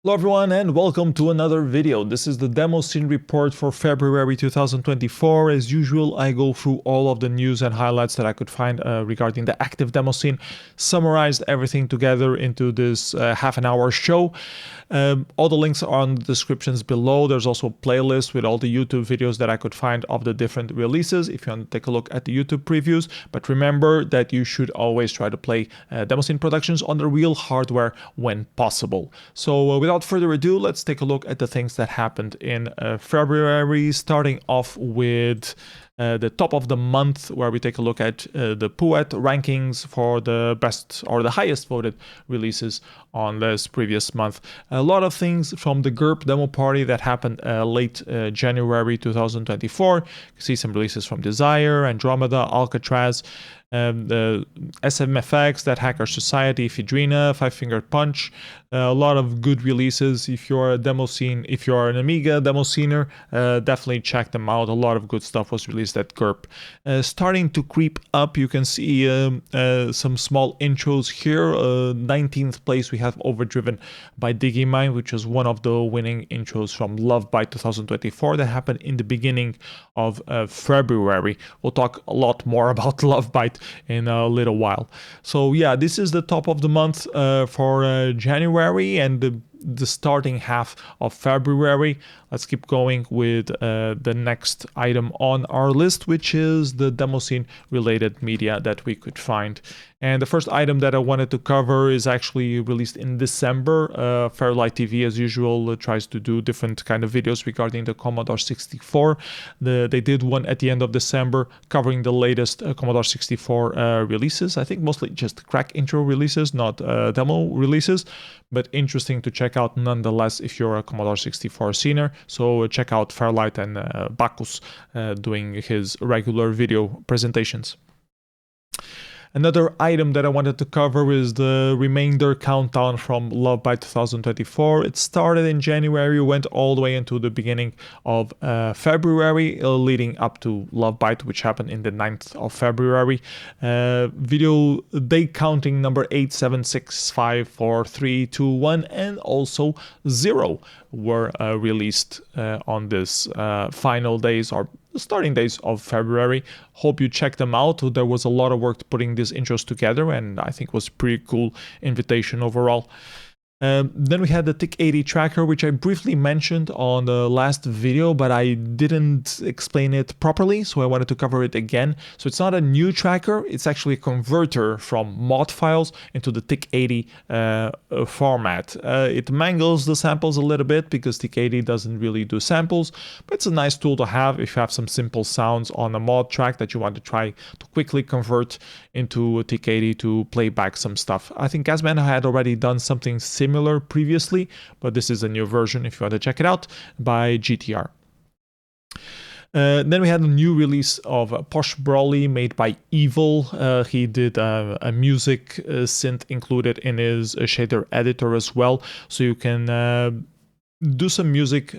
Hello everyone and welcome to another video. This is the Demoscene Report for February 2024. As usual, I go through all of the news and highlights that I could find regarding the active Demoscene, summarized everything together into this half an hour show. All the links are in the descriptions below. There's also a playlist with all the YouTube videos that I could find of the different releases if you want to take a look at the YouTube previews. But remember that you should always try to play Demoscene productions on the real hardware when possible. So without further ado, let's take a look at the things that happened in February, starting off with the top of the month, where we take a look at the Poet rankings for the best or the highest voted releases on this previous month. A lot of things from the GURP demo party that happened late January 2024. You can see some releases from Desire, Andromeda, Alcatraz, the SMFX, That Hacker Society, Fidrina, Five Finger Punch. A lot of good releases. If you're a Demoscene, if you're an Amiga Demoscener, definitely check them out. A lot of good stuff was released at GURP. Starting to creep up, you can see some small intros here. 19th place we have Overdriven by Diskmag, which was one of the winning intros from Lovebyte 2024 that happened in the beginning of February. We'll talk a lot more about Lovebyte in a little while. So yeah, this is the top of the month for January and the starting half of February. Let's keep going with the next item on our list, which is the Demoscene related media that we could find. And the first item that I wanted to cover is actually released in December. FairLight TV, as usual, tries to do different kind of videos regarding the Commodore 64. They did one at the end of December covering the latest Commodore 64 releases. I think mostly just crack intro releases, not demo releases, but interesting to check out nonetheless if you're a Commodore 64 scener. So check out FairLight and Bacchus doing his regular video presentations. Another item that I wanted to cover is the remainder countdown from Lovebyte 2024. It started in January, went all the way into the beginning of February, leading up to Lovebyte, which happened in the 9th of February. Video day counting number 8, 7, 6, 5, 4, 3, 2, 1, and also 0 were released on this final days or starting days of February. Hope you check them out. There was a lot of work putting these intros together, and I think was pretty cool invitation overall. Then we had the TIC80 tracker, which I briefly mentioned on the last video, but I didn't explain it properly, so I wanted to cover it again. So it's not a new tracker, it's actually a converter from mod files into the TIC80 format. It mangles the samples a little bit because TIC80 doesn't really do samples, but it's a nice tool to have if you have some simple sounds on a mod track that you want to try to quickly convert into a TIC80 to play back some stuff. I think Gasman had already done something similar previously, but this is a new version if you want to check it out by GTR. Then we had a new release of Posh Brolly made by Evil. He did a music synth included in his shader editor as well, so you can do some music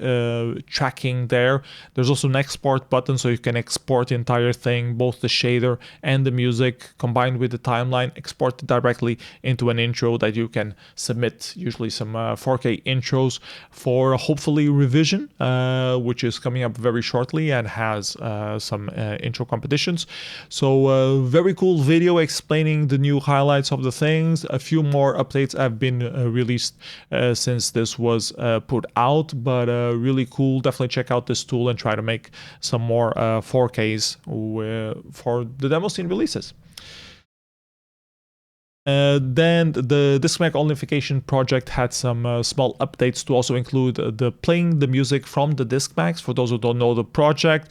tracking there. There's also an export button, so you can export the entire thing, both the shader and the music combined with the timeline, export it directly into an intro that you can submit, usually some 4K intros for hopefully revision, which is coming up very shortly and has some intro competitions. So very cool video explaining the new highlights of the things. A few more updates have been released since this was put out, but really cool. Definitely check out this tool and try to make some more 4Ks for the Demoscene releases. Then the Diskmag onlinification project had some small updates to also include the playing the music from the Diskmags. For those who don't know the project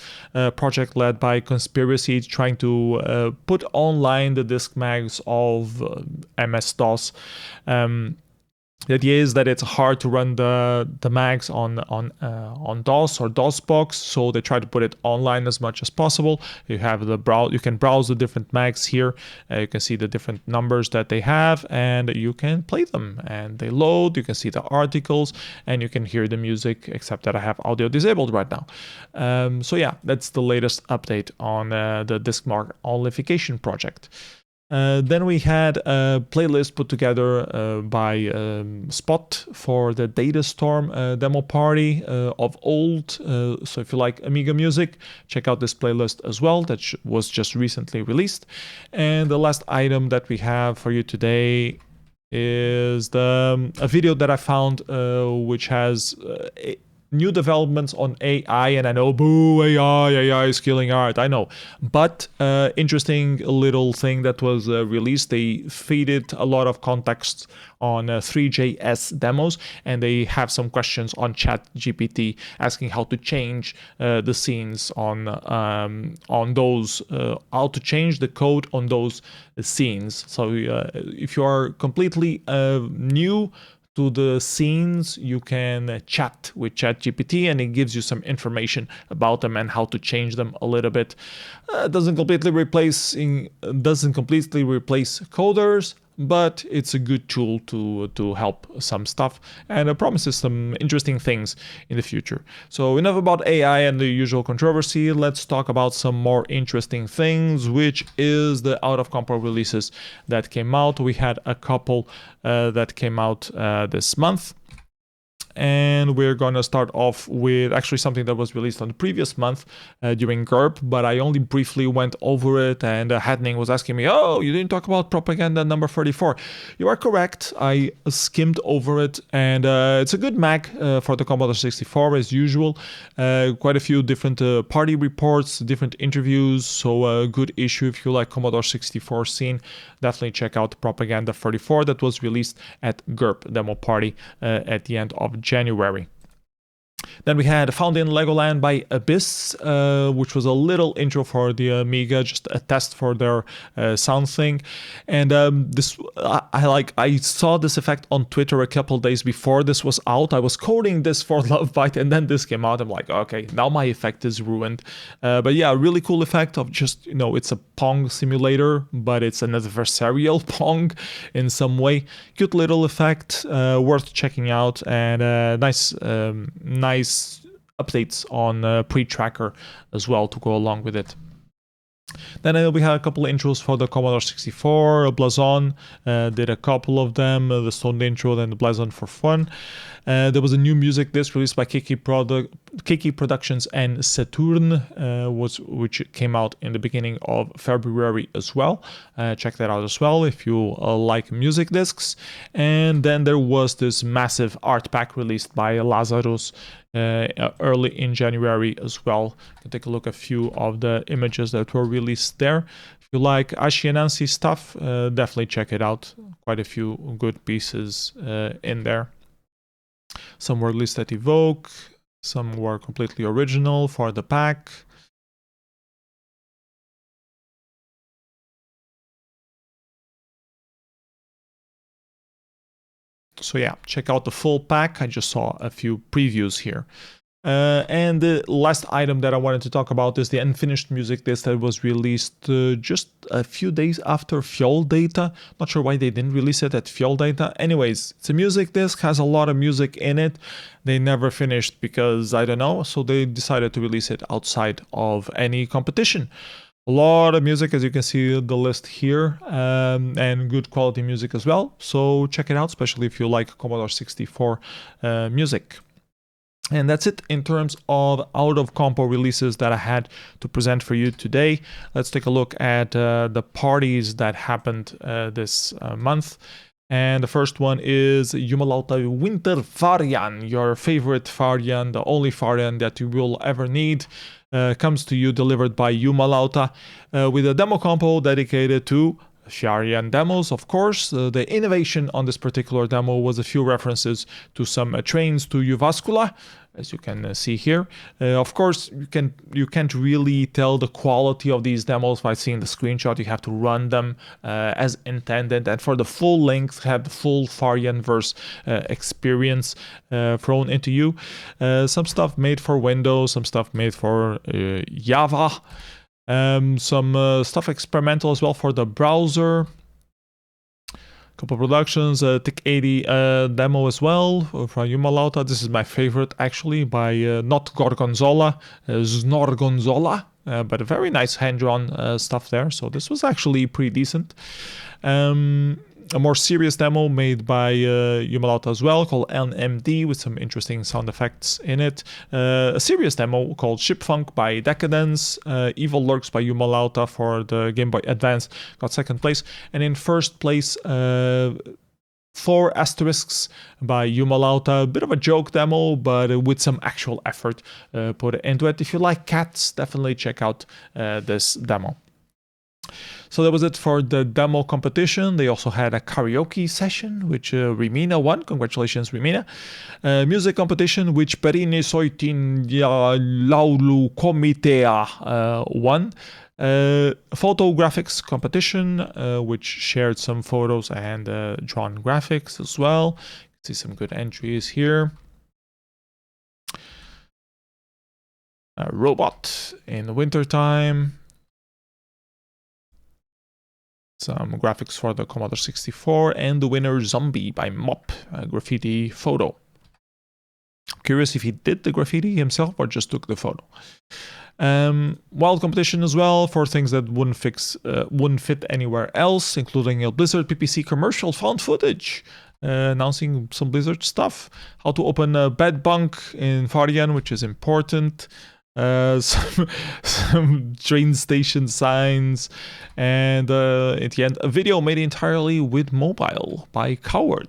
led by Conspiracy, trying to put online the Diskmags of MS-DOS. The idea is that it's hard to run the mags on DOS or DOSBox, so they try to put it online as much as possible. You have you can browse the different mags here. You can see the different numbers that they have, and you can play them. And they load. You can see the articles, and you can hear the music. Except that I have audio disabled right now. So yeah, that's the latest update on the Diskmag onlinification project. Then we had a playlist put together by Spot for the Data Storm demo party of old. So if you like Amiga music, check out this playlist as well. That was just recently released. And the last item that we have for you today is a video that I found which has new developments on AI, and I know, boo, AI is killing art, I know. But interesting little thing that was released, they feeded a lot of context on three.js demos, and they have some questions on ChatGPT asking how to change the scenes on those, how to change the code on those scenes. So if you are completely new to the scenes, you can chat with ChatGPT and it gives you some information about them and how to change them a little bit. Doesn't completely replace coders, but it's a good tool to help some stuff, and it promises some interesting things in the future. So enough about AI and the usual controversy. Let's talk about some more interesting things, which is the out of compo releases that came out. We had a couple that came out this month. And we're going to start off with actually something that was released on the previous month during GURP, but I only briefly went over it, and Hadning was asking me, oh, you didn't talk about propaganda number 34. You are correct. I skimmed over it, and it's a good mag for the Commodore 64 as usual. Quite a few different party reports, different interviews, so a good issue if you like Commodore 64 scene. Definitely check out Propaganda 34 that was released at GURP Demo Party at the end of January. Then we had Found in Legoland by Abyss, which was a little intro for the Amiga, just a test for their sound thing. And I saw this effect on Twitter a couple days before this was out. I was coding this for Lovebyte, and then this came out. I'm like, okay, now my effect is ruined. But yeah, really cool effect of just, it's a Pong simulator, but it's an adversarial Pong in some way. Cute little effect, worth checking out, and nice updates on protracker as well to go along with it. Then we had a couple of intros for the Commodore 64. Blazon did a couple of them, the Stone intro, then the Blazon for fun. There was a new music disc released by Kiki Productions and Saturn, which came out in the beginning of February as well. Check that out as well if you like music discs. And then there was this massive art pack released by Lazarus early in January as well. You can take a look at a few of the images that were released there. If you like Ashi and Nancy stuff, definitely check it out. Quite a few good pieces in there. Some were released at Evoke, some were completely original for the pack. So yeah, check out the full pack. I just saw a few previews here. And the last item that I wanted to talk about is the unfinished music disc that was released just a few days after Fjälldata. Not sure why they didn't release it at Fjälldata. Anyways, it's a music disc, has a lot of music in it. They never finished because, I don't know, so they decided to release it outside of any competition. A lot of music, as you can see the list here, and good quality music as well. So check it out, especially if you like Commodore 64 music. And that's it in terms of out-of-compo releases that I had to present for you today. Let's take a look at the parties that happened this month. And the first one is Jumalauta Winterfärjan, your favorite Färjan, the only Färjan that you will ever need. Comes to you delivered by Jumalauta with a demo compo dedicated to Färjan demos, of course. The innovation on this particular demo was a few references to some trains to Jyväskylä, as you can see here. Of course, you can't really tell the quality of these demos by seeing the screenshot. You have to run them as intended, and for the full length, have the full Färjanverse experience thrown into you. Some stuff made for Windows, some stuff made for Java. Some stuff experimental as well for the browser. Couple productions, TIC80 demo as well from Jumalauta. This is my favorite actually, by not Gorgonzola, Znorgonzola. but a very nice hand-drawn stuff there. So this was actually pretty decent. A more serious demo made by Jumalauta as well, called NMD, with some interesting sound effects in it. A serious demo called Ship Funk by Decadence. Evil Lurks by Jumalauta for the Game Boy Advance got second place. And in first place, 4 Asterisks by Jumalauta. A bit of a joke demo, but with some actual effort put into it. If you like cats, definitely check out this demo. So that was it for the demo competition. They also had a karaoke session, which Rimina won. Congratulations, Rimina. Music competition, which Perini Soitin Laulu Komitea won. Photographics competition, which shared some photos and drawn graphics as well. You can see some good entries here. Robot in the wintertime. Some graphics for the Commodore 64, and the winner Zombie by Mop, a graffiti photo. Curious if he did the graffiti himself or just took the photo. Wild competition as well for things that wouldn't fit anywhere else, including a Blizzard PPC commercial found footage, announcing some Blizzard stuff. How to open a bed bunk in Varian, which is important. Some train station signs, and at the end, a video made entirely with mobile by Coward.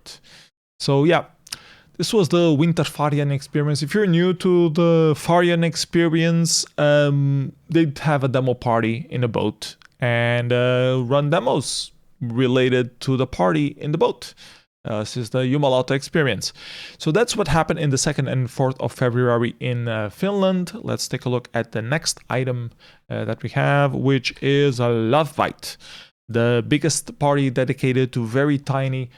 So yeah, this was the Winterfärjan experience. If you're new to the Varian experience, they'd have a demo party in a boat and run demos related to the party in the boat. This is the Jumalauta experience. So that's what happened in the 2nd and 4th of February in Finland. Let's take a look at the next item that we have, which is a Lovebyte, the biggest party dedicated to very tiny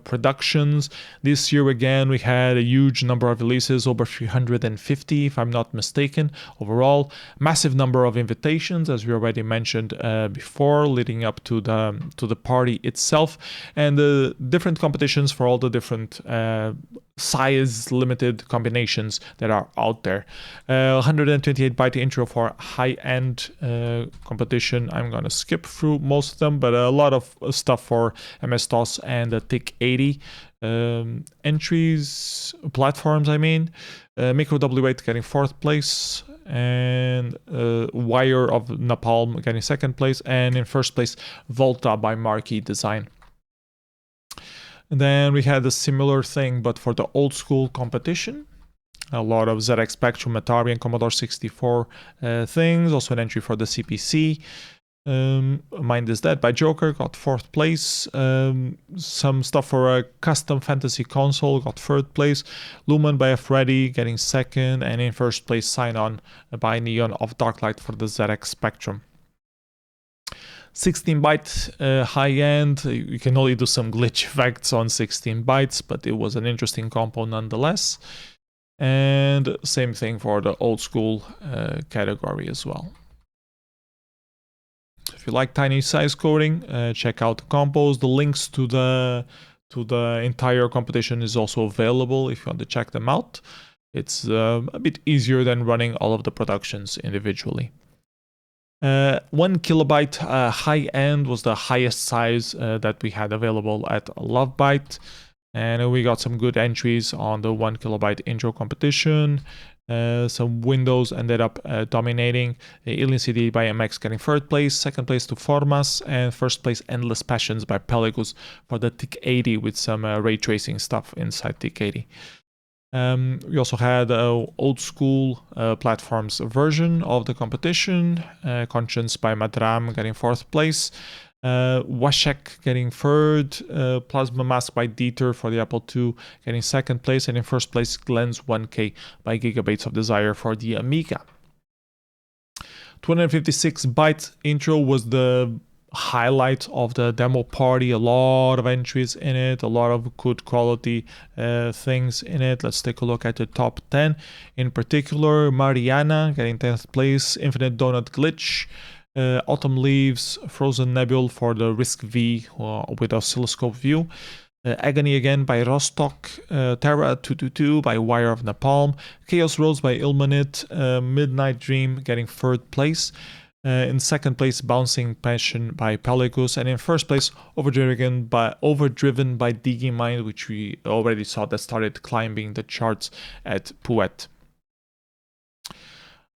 productions. This year again, we had a huge number of releases, over 350 if I'm not mistaken overall. Massive number of invitations, as we already mentioned before, leading up to the party itself, and the different competitions for all the different size limited combinations that are out there. 128 byte intro for high-end competition. I'm gonna skip through most of them, but a lot of stuff for MS-DOS and the TIC-80 entries, platforms I mean. Micro W8 getting 4th place, and Wire of Napalm getting 2nd place, and in 1st place Volta by Marquee Design. And then we had a similar thing, but for the old school competition. A lot of ZX Spectrum, Atari, and Commodore 64 things. Also an entry for the CPC. Mind is Dead by Joker got 4th place. Some stuff for a custom fantasy console got 3rd place. Lumen by Freddy getting 2nd. And in 1st place, Sign On by Neon of Darklight for the ZX Spectrum. 16 byte high-end, you can only do some glitch effects on 16 bytes, but it was an interesting compo nonetheless. And same thing for the old school category as well. If you like tiny size coding, check out the compos. The links to the entire competition is also available if you want to check them out. It's a bit easier than running all of the productions individually. 1 kilobyte high-end was the highest size that we had available at Lovebyte, and we got some good entries on the 1 kilobyte intro competition. Some Windows ended up dominating. Alien CD by MX getting 3rd place, 2nd place to Formas, and 1st place Endless Passions by Pelagus for the TIC-80 with some ray tracing stuff inside TIC-80. We also had old school platforms version of the competition. Conscience by Madram getting 4th place. Washek getting 3rd. Plasma Mask by Dieter for the Apple II getting 2nd place. And in 1st place, Glenn's 1K by Gigabytes of Desire for the Amiga. 256 byte intro was the highlight of the demo party. A lot of entries in it, a lot of good quality things in it. Let's take a look at the top 10. In particular, Mariana getting 10th place, Infinite Donut Glitch, Autumn Leaves, Frozen Nebule for the Risk V with oscilloscope view, Agony again by Rostock, Terra 222 by Wire of Napalm, Chaos Rose by Ilmanit, Midnight Dream getting 3rd place. In 2nd place, Bouncing Passion by Pelagus, and in 1st place, Overdriven by Digimind, which we already saw that started climbing the charts at Puet.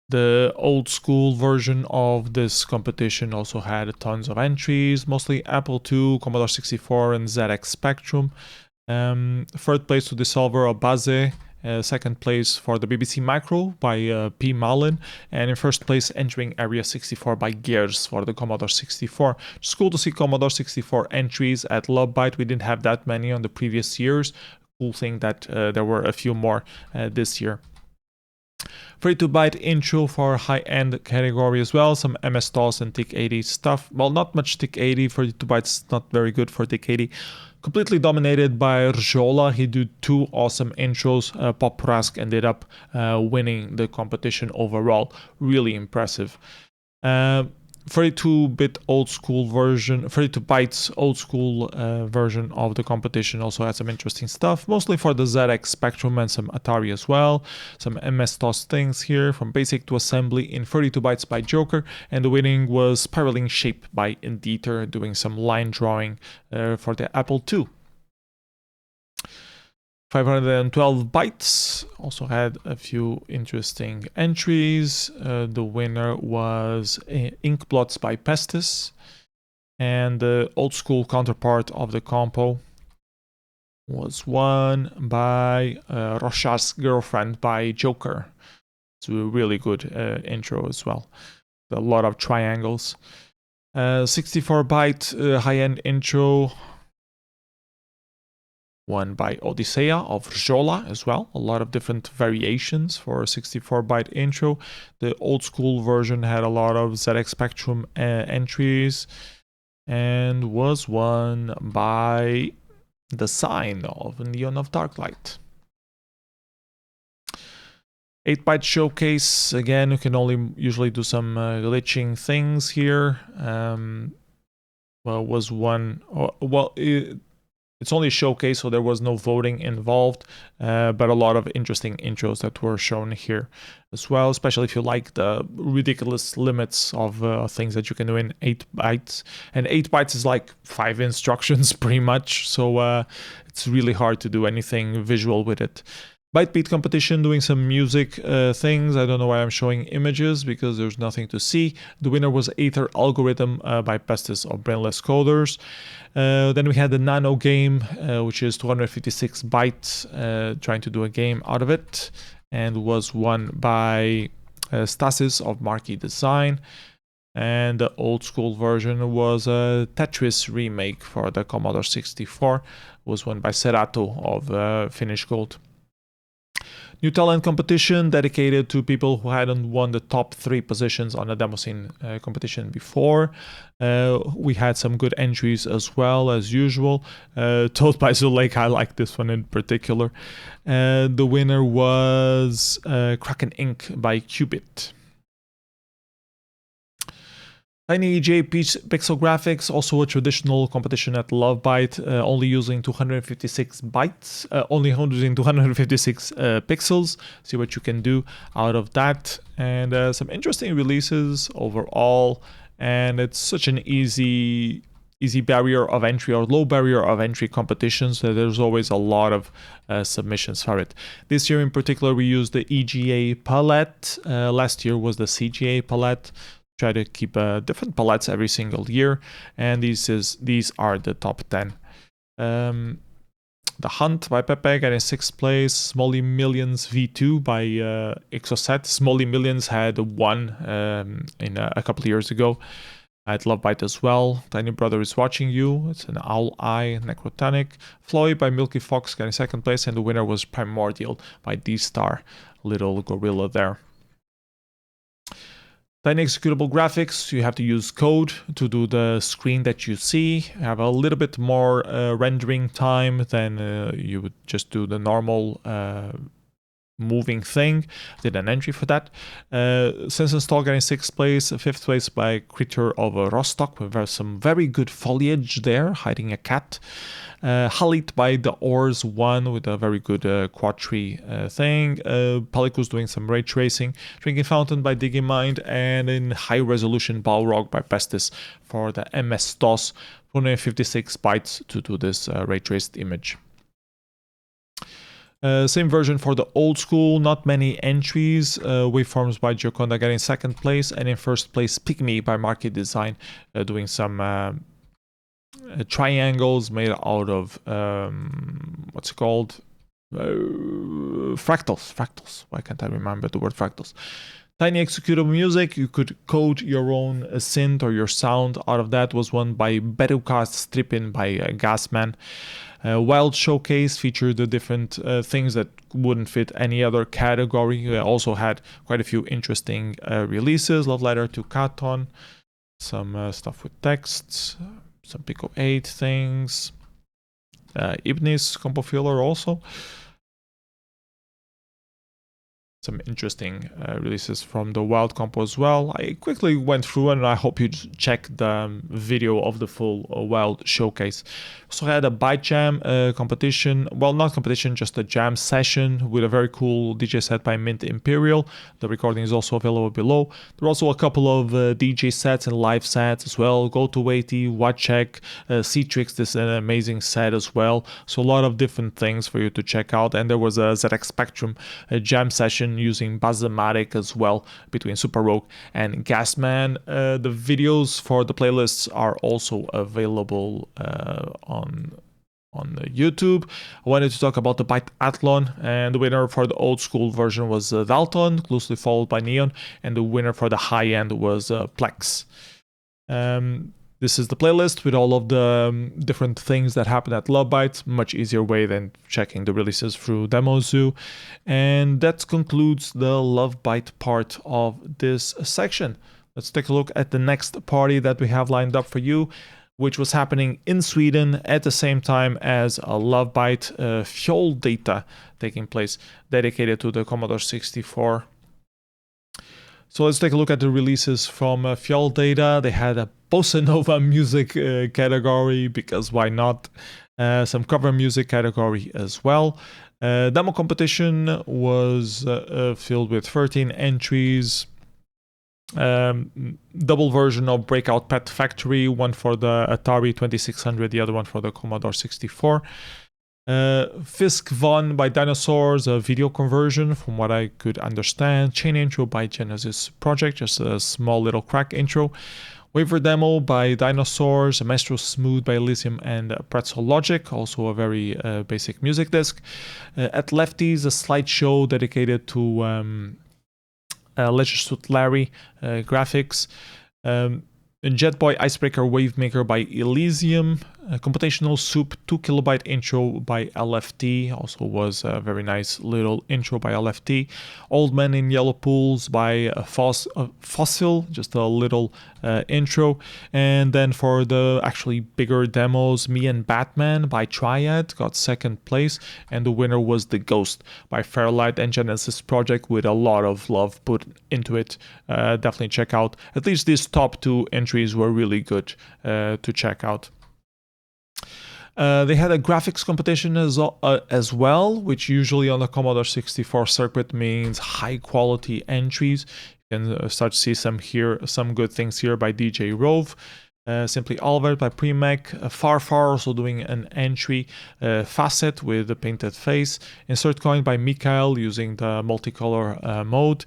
The old school version of this competition also had tons of entries, mostly Apple II, Commodore 64, and ZX Spectrum. 3rd place to Dissolver Abaze. 2nd place for the BBC Micro by P. Malin, and in 1st place entering Area 64 by Gears for the Commodore 64. It's cool to see Commodore 64 entries at Lovebyte. We didn't have that many on the previous years. Cool thing that there were a few more this year. Free-to-byte intro for high-end category as well, some MS-DOS and TIC-80 stuff. Well, not much TIC-80, 32bytes not very good for TIC-80. Completely dominated by Rjola. He did 2 awesome intros. Pop Rask ended up winning the competition overall. Really impressive. 32-bit old school version, 32bytes old school version of the competition also had some interesting stuff, mostly for the ZX Spectrum and some Atari as well. Some MS-DOS things here, from basic to assembly in 32bytes by Joker, and the winning was Spiraling Shape by Indieter, doing some line drawing for the Apple II. 512 bytes also had a few interesting entries. The winner was Inkblots by Pestis, and the old school counterpart of the compo was won by Rochar's Girlfriend by Joker. It's a really good intro as well. A lot of triangles. 64-byte high-end intro won by Odisseia of Rjola as well. A lot of different variations for a 64-byte intro. The old school version had a lot of ZX Spectrum entries and was won by The Sign of Neon of Darklight. 8-byte showcase, again, you can only usually do some glitching things here. Was one, it's only a showcase, so there was no voting involved, but a lot of interesting intros that were shown here as well, especially if you like the ridiculous limits of things that you can do in 8 bytes. And 8 bytes is like 5 instructions pretty much, so it's really hard to do anything visual with it. Bytebeat competition doing some music things. I don't know why I'm showing images because there's nothing to see. The winner was Aether Algorithm by Pestis of Brainless Coders. Then we had the Nano game, which is 256 bytes, trying to do a game out of it, and was won by Stasis of Marquee Design. And the old school version was a Tetris remake for the Commodore 64, was won by Serato of Finnish Gold. New talent competition dedicated to people who hadn't won the top 3 positions on the Demoscene competition before. We had some good entries as well, as usual. Told by Zulek, I like this one in particular. The winner was Kraken Inc. by Qubit. Tiny EJ Pixel Graphics, also a traditional competition at Lovebyte, only using 256 bytes, only using 256 pixels. See what you can do out of that, and some interesting releases overall. And it's such an easy barrier of entry, or low barrier of entry competition, so there's always a lot of submissions for it. This year in particular, we used the EGA palette. Last year was the CGA palette. Try to keep different palettes every single year, and these are the top 10. The Hunt by Pepe getting 6th place. Smally Millions V2 by Exocet. Smally Millions had won in a couple of years ago at Lovebyte as well. Tiny Brother is Watching You. It's an Owl Eye Necrotonic. Floyd by Milky Fox getting 2nd place, and the winner was Primordial by D-Star. Little gorilla there. Tiny executable graphics, you have to use code to do the screen that you see. You have a little bit more rendering time than you would just do the normal moving thing. Did an entry for that. Sense Install getting 6th place, 5th place by Critter of Rostock with some very good foliage there, hiding a cat. Halit by the Ors 1 with a very good quad tree thing. Palikus doing some ray tracing. Drinking Fountain by Digimind, and in high resolution Balrog by Pestis for the MS-DOS 256 bytes to do this ray traced image. Same version for the old school, not many entries. Waveforms by Gioconda getting 2nd place, and in 1st place Pygmy by Market Design doing some triangles made out of what's it called? Fractals. Why can't I remember the word fractals? Tiny executable music. You could code your own synth or your sound out of that. Was won by Berucast Strippin by Gasman. Wild Showcase featured the different things that wouldn't fit any other category. Also had quite a few interesting releases. Love Letter to Katon. Some stuff with texts. Some Pico 8 things. Ibnis Compo Filler also. Some interesting releases from the Wild Compo as well. I quickly went through and I hope you check the video of the full Wild Showcase. So I had a Byte Jam competition. Well, not competition, just a jam session with a very cool DJ set by Mint Imperial. The recording is also available below. There are also a couple of DJ sets and live sets as well. Go to Waity, Watchek, C-Trix, this is an amazing set as well. So a lot of different things for you to check out. And there was a ZX Spectrum jam session using Bazomatic as well between Super Rogue and Gasman. The videos for the playlists are also available on YouTube. I wanted to talk about the Byte Athlon, and the winner for the old school version was Dalton, closely followed by Neon, and the winner for the high end was Plex. This is the playlist with all of the different things that happen at Lovebyte. Much easier way than checking the releases through DemoZoo. And that concludes the Lovebyte part of this section. Let's take a look at the next party that we have lined up for you, which was happening in Sweden at the same time as a Lovebyte Fjälldata taking place, dedicated to the Commodore 64. So let's take a look at the releases from Fjälldata. They had a bossa nova music category, because why not? Some cover music category as well. Demo competition was filled with 13 entries. Double version of Breakout Pet Factory, one for the Atari 2600, the other one for the Commodore 64. Fisk Von by Dinosaurs, a video conversion from what I could understand. Chain Intro by Genesis Project, just a small little crack intro. Waver Demo by Dinosaurs, Maestro Smooth by Elysium and Pretzel Logic, also a very basic music disc. At Lefties, a slideshow dedicated to Leisure Suit Larry graphics. Jetboy Icebreaker Wavemaker by Elysium. Computational Soup 2 kilobyte intro by LFT, also was a very nice little intro by LFT. Old Man in Yellow Pools by Fossil, just a little intro. And then for the actually bigger demos, Me and Batman by Triad got 2nd place, and the winner was The Ghost by FairLight and Genesis Project, with a lot of love put into it. Definitely check out. At least these top 2 entries were really good to check out. They had a graphics competition as well, which usually on the Commodore 64 circuit means high quality entries. You can start to see some good things here by DJ Rove. Simply Albert by Premec. Farfar also doing an entry. Facet with a painted face. Insert Coin by Mikael using the multicolor mode.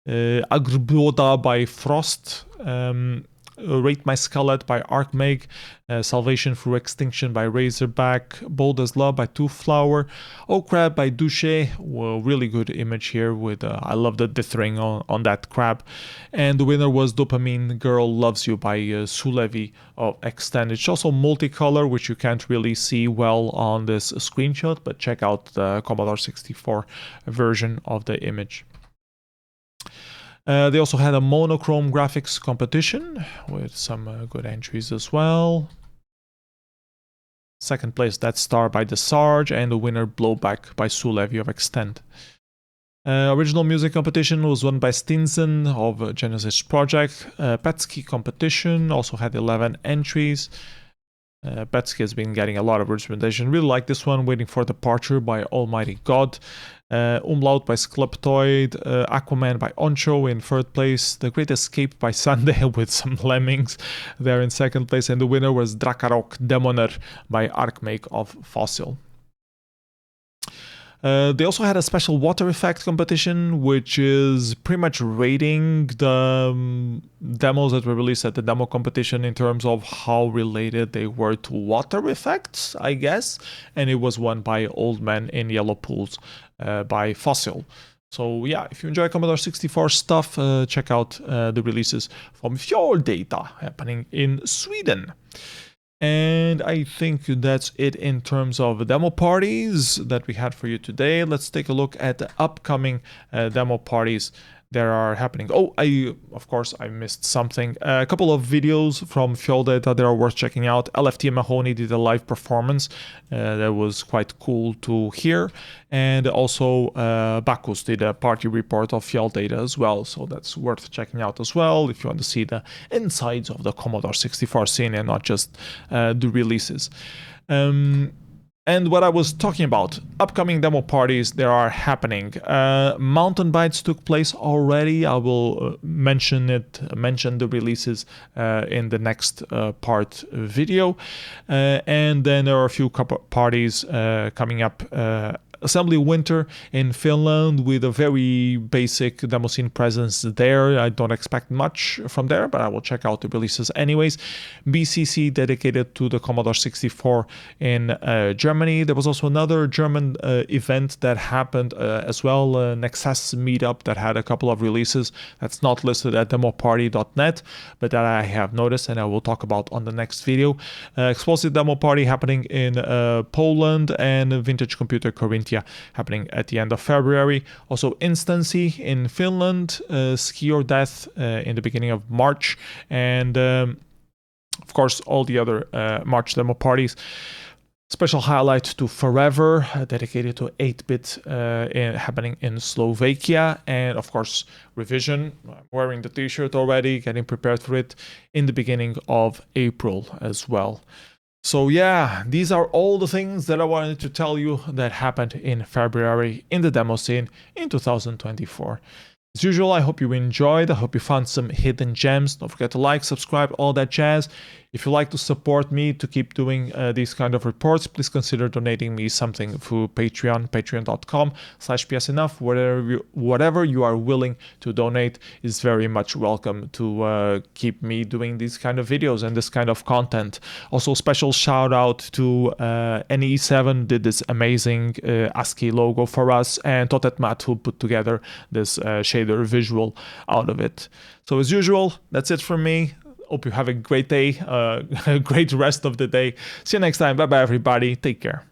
Agrbroda by Frost. Rate My Skelet by Arcmag, Salvation Through Extinction by Razorback, Bold as Love by Toothflower, Oh Crab by Douche, well, really good image here with, I love the dithering on that crab, and the winner was Dopamine Girl Loves You by Sulevi of Extend. It's also multicolor, which you can't really see well on this screenshot, but check out the Commodore 64 version of the image. They also had a monochrome graphics competition with some good entries as well. 2nd place, That Star by The Sarge, and the winner Blowback by Sulevi of Extend. Original music competition was won by Stinson of Genesis Project. Petsky competition also had 11 entries. Petsky has been getting a lot of representation. Really like this one. Waiting for Departure by Almighty God. Umlaut by Skleptoid. Aquaman by Oncho in third place. The Great Escape by Sunday with some lemmings there in second place. And the winner was Drakarok Demoner by Arkmake of Fossil. They also had a special water effect competition, which is pretty much rating the demos that were released at the demo competition in terms of how related they were to water effects, I guess. And it was won by Old Man in Yellow Pools by Fossil. So yeah, if you enjoy Commodore 64 stuff, check out the releases from Fjälldata happening in Sweden. And I think that's it in terms of demo parties that we had for you today. Let's take a look at the upcoming demo parties that are happening. Oh, of course, I missed something. A couple of videos from Fjälldata that are worth checking out. LFT and Mahoney did a live performance. That was quite cool to hear. And also Bacchus did a party report of Fjälldata as well. So that's worth checking out as well if you want to see the insides of the Commodore 64 scene and not just the releases. And what I was talking about, upcoming demo parties, they are happening. Mountain Bites took place already. I will mention the releases in the next part video. And then there are a few parties coming up. Assembly Winter in Finland with a very basic Demoscene presence there. I don't expect much from there, but I will check out the releases anyways. BCC dedicated to the Commodore 64 in Germany. There was also another German event that happened as well, Nexus meetup that had a couple of releases. That's not listed at demoparty.net, but that I have noticed and I will talk about on the next video. Explosive Demo Party happening in Poland and Vintage Computer Corinthia happening at the end of February. Also Instancy in Finland, Ski or Death in the beginning of March, and of course all the other March demo parties. Special highlight to Forever, dedicated to 8-bit happening in Slovakia, and of course Revision. I'm wearing the t-shirt already, getting prepared for it in the beginning of April as well. So yeah, these are all the things that I wanted to tell you that happened in February in the demo scene in 2024. As usual, I hope you enjoyed. I hope you found some hidden gems. Don't forget to like, subscribe, all that jazz. If you like to support me to keep doing these kind of reports, please consider donating me something through Patreon, patreon.com/psenough. Whatever you are willing to donate is very much welcome to keep me doing these kind of videos and this kind of content. Also, special shout out to NE7, did this amazing ASCII logo for us, and Totetmat, who put together this shader visual out of it. So as usual, that's it from me. Hope you have a great day, a great rest of the day. See you next time. Bye-bye, everybody. Take care.